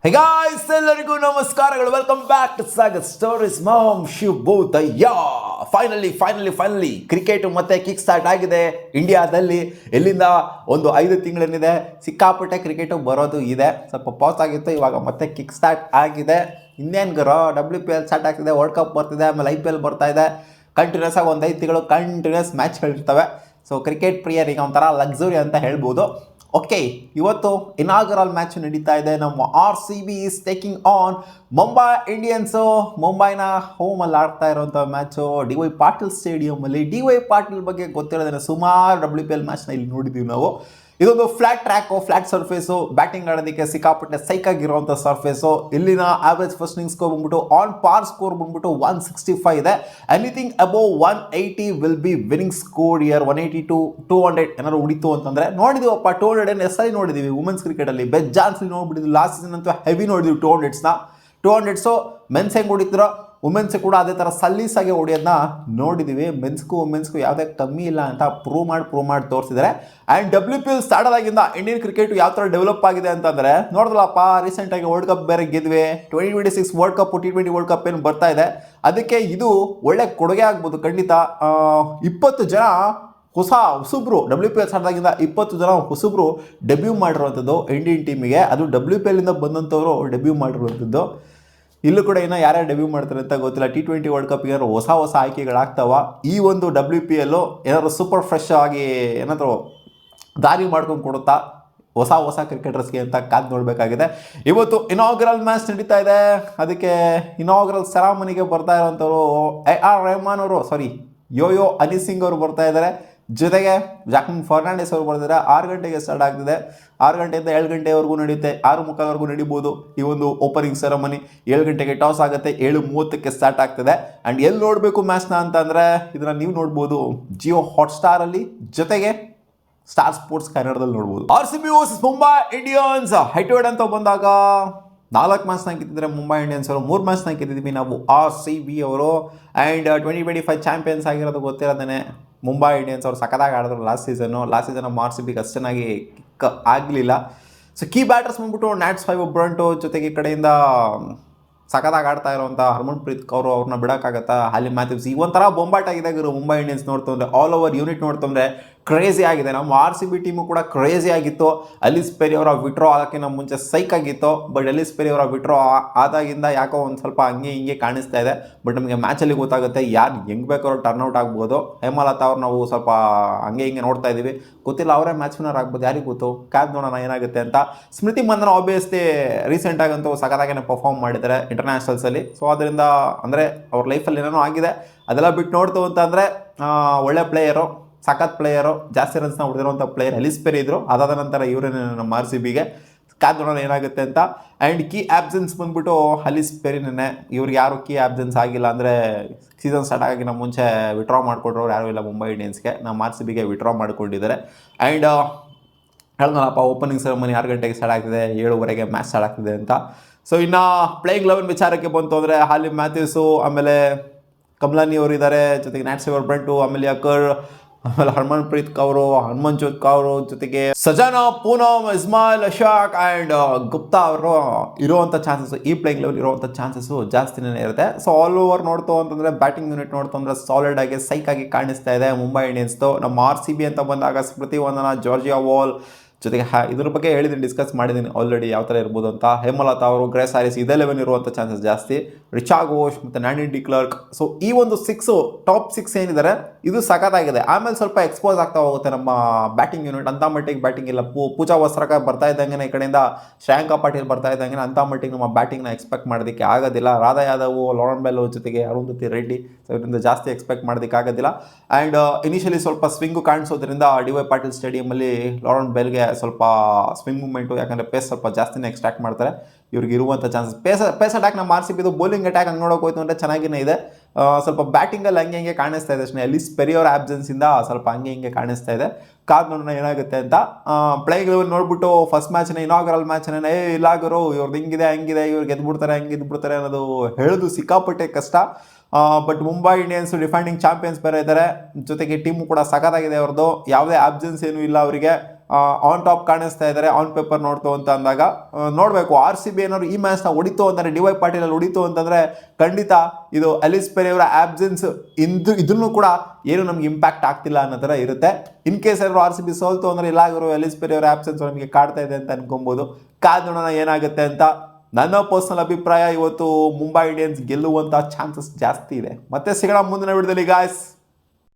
Hey guys, ಎಲ್ಲರಿಗೂ ನಮಸ್ಕಾರಗಳು. Welcome back to Sagar stories. ಮಾಮ್ ಶಿವಭೂತಯ್ಯ. ಫೈನಲಿ ಕ್ರಿಕೆಟ್ ಮತ್ತೆ ಕಿಕ್ ಸ್ಟಾರ್ಟ್ ಆಗಿದೆ ಇಂಡಿಯಾದಲ್ಲಿ. ಎಲ್ಲಿಂದ ಒಂದು 5 ತಿಂಗಳೇನಿದೆ ಸಿಕ್ಕಾಪಟ್ಟೆ ಕ್ರಿಕೆಟ್ ಬರೋದು ಇದೆ. ಸ್ವಲ್ಪ ಪಾಸ್ ಆಗಿತ್ತು, ಇವಾಗ ಮತ್ತೆ ಕಿಕ್ ಸ್ಟಾರ್ಟ್ ಆಗಿದೆ. ಇನ್ನೇನು ಗರೋ, WPL ಸ್ಟಾರ್ಟ್ ಆಗ್ತಿದೆ, ವರ್ಲ್ಡ್ ಕಪ್ ಬರ್ತಿದೆ, ಆಮೇಲೆ IPL ಬರ್ತಾ ಇದೆ. ಕಂಟಿನ್ಯೂಸ್ ಆಗಿ ಒಂದು 5 ತಿಂಗಳು ಕಂಟಿನ್ಯೂಸ್ ಮ್ಯಾಚ್ಗಳಿರ್ತವೆ. ಸೊ ಕ್ರಿಕೆಟ್ ಪ್ರಿಯರಿಗೆ ಒಂಥರ ಲಕ್ಸುರಿ ಅಂತ ಹೇಳ್ಬೋದು. ಓಕೆ, ಇವತ್ತು ಇನಾಗರಲ್ ಮ್ಯಾಚ್ ನಡೀತಾ ಇದೆ. ನಮ್ಮ RCB is taking on Mumbai Indians. ಮುಂಬೈನ ಹೋಮಲ್ಲಿ ಆಡ್ತಾ ಇರೋಂಥ ಮ್ಯಾಚು DY ಪಾಟೀಲ್ ಸ್ಟೇಡಿಯಮಲ್ಲಿ. DY ಪಾಟೀಲ್ ಬಗ್ಗೆ ಗೊತ್ತಿರೋದೇನೆ, ಸುಮಾರು WPL ಮ್ಯಾಚ್ನ ಇಲ್ಲಿ ನೋಡಿದ್ದೀವಿ ನಾವು. ಇದೊಂದು flat track, flat surface, batting ಆಡೋದಕ್ಕೆ ಸಿಕ್ಕಾಪಟ್ಟೆ ಸೈಕಾಗಿರುವಂಥ ಸರ್ಫೇಸು. ಇಲ್ಲಿನ ಆವ್ರೇಜ್ ಫಸ್ಟಿಂಗ್ ಸ್ಕೋರ್ ಬಂದ್ಬಿಟ್ಟು ಆನ್ ಪಾರ್ ಸ್ಕೋರ್ ಬಂದ್ಬಿಟ್ಟು 165 ಇದೆ. Anything above 180 will be winning score here. 180 to 200 ಏನಾದ್ರು ಉಳಿತು ಅಂತಂದರೆ ನೋಡಿದೀವಪ್ಪ. 200 ಏನು ಎಸ್ ನೋಡಿದ್ದೀವಿ ವುಮೆನ್ಸ್ ಕ್ರಿಕೆಟಲ್ಲಿ, ಬೆಜ್ಜಾನ್ಸ್ಲಿ ನೋಡ್ಬಿಟ್ಟಿದ್ವಿ. ಲಾಸ್ಟ್ ಸೀಸನ್ ಅಂತೂ ಹೆವಿ ನೋಡಿದ್ವಿ 200 ಮೆನ್ಸ್ ಹೆಂಗೆ ಹೊಡಿತಿರೋ ವುಮೆನ್ಸ್ ಕೂಡ ಅದೇ ಥರ ಸಲೀಸಾಗಿ ಹೊಡಿಯೋದನ್ನ ನೋಡಿದ್ದೀವಿ. ಮೆನ್ಸ್ಗೂ ವುಮೆನ್ಸ್ಗೂ ಯಾವುದೇ ಕಮ್ಮಿ ಇಲ್ಲ ಅಂತ ಪ್ರೂವ್ ಮಾಡಿ ತೋರಿಸಿದ್ದಾರೆ. ಆ್ಯಂಡ್ WPL ಸ್ಟಾರ್ಟ್ ಆಗಿಂದ ಇಂಡಿಯನ್ ಕ್ರಿಕೆಟ್ ಯಾವ ಥರ ಡೆವಲಪ್ ಆಗಿದೆ ಅಂತಂದರೆ ನೋಡಿದ್ರಲ್ಲಪ್ಪ, ರೀಸೆಂಟಾಗಿ ವರ್ಲ್ಡ್ ಕಪ್ ಬೇರೆ ಗೆದ್ವಿ. 2026 world cup, T20 world cup ಏನು ಬರ್ತಾ ಇದೆ, ಅದಕ್ಕೆ ಇದು ಒಳ್ಳೆ ಕೊಡುಗೆ ಆಗ್ಬೋದು ಖಂಡಿತ. 20 ಜನ ಹೊಸಬ್ರು WPL ಸ್ಟಾರ್ಟಾಗಿಂದ 20 ಜನ ಹೊಸಬ್ರು ಡೆಬ್ಯೂ ಮಾಡಿರುವಂಥದ್ದು ಇಂಡಿಯನ್ ಟೀಮಿಗೆ. ಅದು WPL ಇಂದ ಬಂದಂಥವ್ರು ಡೆಬ್ಯೂ ಮಾಡಿರುವಂಥದ್ದು. ಇಲ್ಲೂ ಕೂಡ ಇನ್ನೂ ಯಾರ್ಯಾರು ಡೆಬ್ಯೂ ಮಾಡ್ತಾರೆ ಅಂತ ಗೊತ್ತಿಲ್ಲ. T20 ವರ್ಲ್ಡ್ ಕಪ್ಗೆ ಏನಾದ್ರು ಹೊಸ ಆಯ್ಕೆಗಳಾಗ್ತಾವ. ಈ ಒಂದು WPL ಏನಾದ್ರು ಸೂಪರ್ ಫ್ರೆಶ್ ಆಗಿ ಏನಾದರೂ ದಾರಿ ಮಾಡ್ಕೊಂಡು ಕೊಡುತ್ತಾ ಹೊಸ ಕ್ರಿಕೆಟರ್ಸ್ಗೆ ಅಂತ ಕಾದು ನೋಡಬೇಕಾಗಿದೆ. ಇವತ್ತು ಇನಾಗ್ರಲ್ ಮ್ಯಾಚ್ ನಡೀತಾ ಇದೆ. ಅದಕ್ಕೆ ಇನಾಗ್ರಲ್ ಸೆರಾಮನಿಗೆ ಬರ್ತಾ ಇರೋಂಥವ್ರು AR ರೆಹಮಾನ್ ಅವರು, ಯೋಯೋ ಹನಿ ಸಿಂಗ್ ಅವರು ಬರ್ತಾ ಇದ್ದಾರೆ. ಜೊತೆಗೆ ಜಾಕ್ವಿನ್ ಫರ್ನಾಂಡಿಸ್ ಅವರು ಬರ್ತಿದ್ದಾರೆ. 6 ಗಂಟೆಗೆ ಸ್ಟಾರ್ಟ್ ಆಗ್ತಿದೆ. 6 ಗಂಟೆಯಿಂದ 7 ಗಂಟೆವರೆಗೂ ನಡೆಯುತ್ತೆ. 6:45ವರೆಗೂ ನಡೀಬೋದು ಈ ಒಂದು ಓಪನಿಂಗ್ ಸೆರೆಮನಿ. 7 ಗಂಟೆಗೆ ಟಾಸ್ ಆಗುತ್ತೆ, 7:30ಕ್ಕೆ ಸ್ಟಾರ್ಟ್ ಆಗ್ತದೆ. ಆ್ಯಂಡ್ ಎಲ್ಲಿ ನೋಡಬೇಕು ಮ್ಯಾಚ್ನ ಅಂತಂದರೆ ಇದನ್ನು ನೀವು ನೋಡ್ಬೋದು ಜಿಯೋ ಹಾಟ್ಸ್ಟಾರಲ್ಲಿ, ಜೊತೆಗೆ ಸ್ಟಾರ್ ಸ್ಪೋರ್ಟ್ಸ್ ಕನ್ನಡದಲ್ಲಿ ನೋಡ್ಬೋದು. RCB versus Mumbai Indians head to head ಅಂತ ಬಂದಾಗ 4 ಮ್ಯಾಚ್ನ ಗೆದ್ದಿದ್ದಾರೆ ಮುಂಬೈ ಇಂಡಿಯನ್ಸ್ ಅವರು. 3 ಮ್ಯಾಚ್ನ ಗೆದ್ದಿದ್ದೀವಿ ನಾವು RCB ಅವರು. ಆ್ಯಂಡ್ 2025 ಚಾಂಪಿಯನ್ಸ್ ಆಗಿರೋದು ಗೊತ್ತಿರೋದೇ. ಮುಂಬೈ ಇಂಡಿಯನ್ಸ್ ಅವರು ಸಖತ್ತಾಗಿ ಆಡಿದ್ರು ಲಾಸ್ಟ್ ಸೀಸನ್ ನಮ್ಮ RCBಗೆ ಅಷ್ಟು ಚೆನ್ನಾಗಿ ಕಿಕ್ ಆಗಲಿಲ್ಲ. ಸೊ ಕೀ ಬ್ಯಾಟರ್ಸ್ ಬಂದ್ಬಿಟ್ಟು ನ್ಯಾಟ್ಸ್ 5 ಬ್ರಂಟು, ಜೊತೆಗೆ ಈ ಕಡೆಯಿಂದ ಸಖತ್ತಾಗಿ ಆಡ್ತಾ ಇರೋವಂಥ ಹರ್ಮನ್ಪ್ರೀತ್ ಕೌರ್ ಅವ್ರನ್ನ ಬಿಡೋಕ್ಕಾಗತ್ತಾ. ಹಾಲಿ ಮ್ಯಾಥ್ಯೂಸ್ ಈ ಒಂಥರ ಬೊಂಬಾಟ್ ಆಗಿದೆ ಮುಂಬೈ ಇಂಡಿಯನ್ಸ್ ನೋಡ್ತಂದ್ರೆ. ಆಲ್ ಓವರ್ ಯೂನಿಟ್ ನೋಡ್ತಂದ್ರೆ ಕ್ರೇಜಿ ಆಗಿದೆ. ನಮ್ಮ RCB ಟೀಮು ಕೂಡ ಕ್ರೇಜಿ ಆಗಿತ್ತು. ಎಲಿಸ್ ಪೆರಿ ಅವರ ವಿಡ್ರಾ ಆಗೋಕ್ಕಿಂತ ಮುಂಚೆ ಸೈಕ್ ಆಗಿತ್ತು. ಬಟ್ ಎಲಿಸ್ ಪೆರಿ ಅವರ ವಿಡ್ರಾ ಆದಾಗಿಂದ ಯಾಕೋ ಒಂದು ಸ್ವಲ್ಪ ಹಂಗೆ ಹಿಂಗೆ ಕಾಣಿಸ್ತಾ ಇದೆ. ಬಟ್ ನಮಗೆ ಮ್ಯಾಚಲ್ಲಿ ಗೊತ್ತಾಗುತ್ತೆ ಯಾರು ಹೆಂಗೆ ಬೇಕಾದ್ರೂ ಟರ್ನ್ಔಟ್ ಆಗ್ಬೋದು. ಹೇಮಲತಾ ಅವ್ರು ನಾವು ಸ್ವಲ್ಪ ಹಂಗೆ ಹಿಂಗೆ ನೋಡ್ತಾ ಇದ್ದೀವಿ. ಗೊತ್ತಿಲ್ಲ, ಅವರೇ ಮ್ಯಾಚ್ ವಿನ್ನರ್ ಆಗ್ಬೋದು, ಯಾರಿಗೆ ಗೊತ್ತು. ಕಾದ್ ನೋಡೋಣ ಏನಾಗುತ್ತೆ ಅಂತ. ಸ್ಮೃತಿ ಮಂದನ ಆಬ್ವಿಯಸ್ಲಿ ರೀಸೆಂಟಾಗಂತೂ ಸಖತ್ತಾಗೇ ಪರ್ಫಾರ್ಮ್ ಮಾಡಿದ್ದಾರೆ ಇಂಟರ್ನ್ಯಾಷನಲ್ಸಲ್ಲಿ. ಸೊ ಅದರಿಂದ ಅಂದರೆ ಅವ್ರ ಲೈಫಲ್ಲಿ ಏನೇನೋ ಆಗಿದೆ, ಅದೆಲ್ಲ ಬಿಟ್ಟು ನೋಡ್ತು ಅಂತಂದರೆ ಒಳ್ಳೆ ಪ್ಲೇಯರು, ಸಖತ್ ಪ್ಲೇಯರು, ಜಾಸ್ತಿ ರನ್ಸ್ನ ಹೊಡೆದಿರುವಂಥ ಪ್ಲೇಯರ್ ಎಲಿಸ್ ಪೆರಿ ಇದ್ದರು. ಅದಾದ ನಂತರ ಇವರೇನು ನಮ್ಮ RCBಗೆ ಕಾದ್ ನೋಡೋಣ ಏನಾಗುತ್ತೆ ಅಂತ. ಆ್ಯಂಡ್ ಕೀ ಆಬ್ಸೆನ್ಸ್ ಬಂದ್ಬಿಟ್ಟು ಎಲಿಸ್ ಪೆರಿನೇ. ಇವ್ರಿಗೆ ಯಾರು ಕೀ ಆಬ್ಸೆನ್ಸ್ ಆಗಿಲ್ಲ. ಅಂದರೆ ಸೀಸನ್ ಸ್ಟಾರ್ಟ್ ಆಗಿ ನಮ್ಮ ಮುಂಚೆ ವಿಡ್ರಾ ಮಾಡಿಕೊಟ್ರೋರು ಯಾರೂ ಇಲ್ಲ ಮುಂಬೈ ಇಂಡಿಯನ್ಸ್ಗೆ. ನಮ್ಮ RCBಗೆ ವಿಡ್ರಾ ಮಾಡಿಕೊಂಡಿದ್ದಾರೆ. ಆ್ಯಂಡ್ ಹೇಳ್ದಲ್ಲಪ್ಪ, ಓಪನಿಂಗ್ ಸೆರೆಮನಿ 6 ಗಂಟೆಗೆ ಸ್ಟಾರ್ಟ್ ಆಗ್ತಿದೆ, 7:15ಗೆ ಮ್ಯಾಚ್ ಸ್ಟಾರ್ಟ್ ಆಗ್ತಿದೆ ಅಂತ. ಸೊ ಇನ್ನು ಪ್ಲೇಯಿಂಗ್ 11 ವಿಚಾರಕ್ಕೆ ಬಂತು ಅಂದರೆ ಹಾಲಿ ಮ್ಯಾಥ್ಯೂಸು, ಆಮೇಲೆ ಕಮ್ಲಾನಿ ಅವರು ಇದ್ದಾರೆ, ಜೊತೆಗೆ ನ್ಯಾಟ್ಸ್ 5 ಬ್ರಂಟು, ಆಮೇಲೆ ಅಕರ್, ಆಮೇಲೆ ಹರ್ಮನ್ಪ್ರೀತ್ ಕೌರು, ಹನುಮನ್ಜೋತ್ ಕೌರು, ಜೊತೆಗೆ ಸಜಾನಾ, ಪೂನಮ್, ಇಸ್ಮಾಯಿಲ್, ಅಶಾಕ್ ಆ್ಯಂಡ್ ಗುಪ್ತಾ ಅವರು ಇರುವಂಥ ಚಾನ್ಸಸ್ಸು, ಈ ಪ್ಲೇಯಿಂಗ್ ಲೆವೆಲ್ ಇರುವಂಥ ಚಾನ್ಸಸ್ಸು ಜಾಸ್ತಿನೇ ಇರುತ್ತೆ. ಸೊ ಆಲ್ ಓವರ್ ನೋಡ್ತು ಅಂತಂದರೆ ಬ್ಯಾಟಿಂಗ್ ಯೂನಿಟ್ ನೋಡ್ತು ಅಂದರೆ ಸಾಲಿಡ್ ಆಗಿ ಸೈಕಾಗಿ ಕಾಣಿಸ್ತಾ ಇದೆ ಮುಂಬೈ ಇಂಡಿಯನ್ಸ್ದು. ನಮ್ಮ RCB ಅಂತ ಬಂದಾಗ ಸ್ಮೃತಿ ವಂದನಾ, ಜಾರ್ಜಿಯಾ ವಾಲ್, ಜೊತೆಗೆ ಇದ್ರ ಬಗ್ಗೆ ಹೇಳಿದ್ದೀನಿ, ಡಿಸ್ಕಸ್ ಮಾಡಿದ್ದೀನಿ ಆಲ್ರೆಡಿ ಯಾವ ಥರ ಇರ್ಬೋದು ಅಂತ. ಹೇಮಲತಾ ಅವರು, ಗ್ರೇಸ್ ಹ್ಯಾರಿಸ್ ಇದೇ ಲೆವೆನ್ ಇರುವಂಥ ಚಾನ್ಸಸ್ ಜಾಸ್ತಿ. ರಿಚಾ ಘೋಷ್ ಮತ್ತು ನ್ಯಾನಿ ಡಿ ಕ್ಲರ್ಕ್. ಸೊ ಈ ಒಂದು ಟಾಪ್ 6 ಏನಿದ್ದಾರೆ ಇದು ಸಖತ್ತಾಗಿದೆ. ಆಮೇಲೆ ಸ್ವಲ್ಪ ಎಕ್ಸ್ಪೋಸ್ ಆಗ್ತಾ ಹೋಗುತ್ತೆ ನಮ್ಮ ಬ್ಯಾಟಿಂಗ್ ಯೂನಿಟ್. ಅಂಥ ಮಟ್ಟಿಗೆ ಬ್ಯಾಟಿಂಗ್ ಇಲ್ಲ. ಪೂಜಾ ವಸ್ತ್ರಕ ಬರ್ತಾ ಇದ್ದಂಗೆ, ಈ ಕಡೆಯಿಂದ ಶ್ರೇಯಾಂಕ ಪಾಟೀಲ್ ಬರ್ತಾ ಇದ್ದಂಗೆ ಅಂಥ ಮಟ್ಟಿಗೆ ನಮ್ಮ ಬ್ಯಾಟಿಂಗ್ನ ಎಕ್ಸ್ಪೆಕ್ಟ್ ಮಾಡೋದಕ್ಕೆ ಆಗೋದಿಲ್ಲ. ರಾಧಾ ಯಾದವ್, ಲಾರೆನ್ ಬೆಲ್, ಜೊತೆಗೆ ಅರುಂಧತಿ ರೆಡ್ಡಿ, ಸೊ ಇದರಿಂದ ಜಾಸ್ತಿ ಎಕ್ಸ್ಪೆಕ್ಟ್ ಮಾಡೋದಕ್ಕೆ ಆಗೋದಿಲ್ಲ. ಆ್ಯಂಡ್ ಇನಿಷಿಯಲಿ ಸ್ವಲ್ಪ ಸ್ವಿಂಗು ಕಾಣಿಸೋದ್ರಿಂದ DY ಪಾಟೀಲ್ ಸ್ಟೇಡಿಯಮಲ್ಲಿ ಲಾರೆನ್ ಬೆಲ್ಗೆ ಸ್ವಲ್ಪ ಸ್ವಿಂಗ್ ಮೂವ್ಮೆಂಟು, ಯಾಕಂದರೆ ಪೇಸ್ ಸ್ವಲ್ಪ ಜಾಸ್ತಿನೇ ಎಕ್ಸ್ಟ್ರಾಕ್ಟ್ ಮಾಡ್ತಾರೆ. ಇವ್ರಿಗೆ ಇರುವಂಥ ಚಾನ್ಸಸ್ ಪೇಸ್ ಅಟ್ಯಾಕ್ ನಮ್ಮ RCBದು. ಬೌಲಿಂಗ್ ಅಟ್ಯಾಕ್ ಹಂಗೆ ನೋಡೋಕೆ ಹೋಯ್ತು ಅಂದರೆ ಚೆನ್ನಾಗಿನೇ ಇದೆ. ಸ್ವಲ್ಪ ಬ್ಯಾಟಿಂಗಲ್ಲಿ ಹಂಗೆ ಕಾಣಿಸ್ತಾ ಇದೆ ಅಷ್ಟೇ. ಎಲಿಸ್ ಪೆರಿ ಅವರ ಆಬ್ಸೆನ್ಸಿಂದ ಸ್ವಲ್ಪ ಹಂಗೆ ಕಾಣಿಸ್ತಾ ಇದೆ. ಕಾದ್ ನೋಡೋಣ ಏನಾಗುತ್ತೆ ಅಂತ. ಪ್ಲೇಯಿಂಗ್ ಲೆವೆಲ್ ನೋಡ್ಬಿಟ್ಟು ಫಸ್ಟ್ ಮ್ಯಾಚ್ನ ಇನಾಗರಲ್ ಮ್ಯಾಚ್ನೇ ಇಲ್ಲಾಗರು ಇವ್ರದ್ದು ಹಿಂಗಿದೆ ಹಂಗಿದೆ, ಇವ್ರು ಗೆದ್ಬಿಡ್ತಾರೆ ಹಂಗೆ ಗೆದ್ಬಿಡ್ತಾರೆ ಅನ್ನೋದು ಹೇಳೋದು ಸಿಕ್ಕಾಪಟ್ಟೆ ಕಷ್ಟ. But Mumbai Indians defending champions ಬೇರೆ ಇದ್ದಾರೆ, ಜೊತೆಗೆ ಟೀಮು ಕೂಡ ಸಖತ್ತಾಗಿದೆ ಅವ್ರದ್ದು. ಯಾವುದೇ ಆಬ್ಸೆನ್ಸ್ ಏನೂ ಇಲ್ಲ ಅವರಿಗೆ. ಆನ್ ಟಾಪ್ ಕಾಣಿಸ್ತಾ ಇದ್ದಾರೆ ಆನ್ ಪೇಪರ್ ನೋಡ್ತು ಅಂತ ಅಂದಾಗ ನೋಡಬೇಕು. RCB ಏನಾದ್ರು ಈ ಮ್ಯಾಚ್ನ ಹೊಡಿತು ಅಂತಂದರೆ, ಡಿ ವೈ ಪಾಟೀಲಲ್ಲಿ ಹೊಡಿತು ಅಂತಂದರೆ ಖಂಡಿತ ಇದು ಅಲಿಸ್ ಪೆರೇರಾ ಆಬ್ಸೆನ್ಸ್ ಇದನ್ನು ಕೂಡ ಏನು ನಮ್ಗೆ ಇಂಪ್ಯಾಕ್ಟ್ ಆಗ್ತಿಲ್ಲ ಅನ್ನೋ ಥರ ಇರುತ್ತೆ. ಇನ್ ಕೇಸ್ ಏನಾದ್ರು RCB ಸೋಲ್ತು ಅಂದರೆ ಇಲ್ಲ ಇವರು ಅಲಿಸ್ ಪೆರೇರಾ ಆಬ್ಸೆನ್ಸ್ ನಮಗೆ ಕಾಡ್ತಾ ಇದೆ ಅಂತ ಅನ್ಕೊಬೋದು. ಕಾದ್ ನೋಡೋಣ ಏನಾಗುತ್ತೆ ಅಂತ. ನನ್ನ ಪರ್ಸನಲ್ ಅಭಿಪ್ರಾಯ ಇವತ್ತು ಮುಂಬೈ ಇಂಡಿಯನ್ಸ್ ಗೆಲ್ಲುವಂಥ ಚಾನ್ಸಸ್ ಜಾಸ್ತಿ ಇದೆ. ಮತ್ತೆ ಸಿಗೋಣ ಮುಂದಿನ ವಿಡಿಯೋದಲ್ಲಿ ಗಾಯ್ಸ್.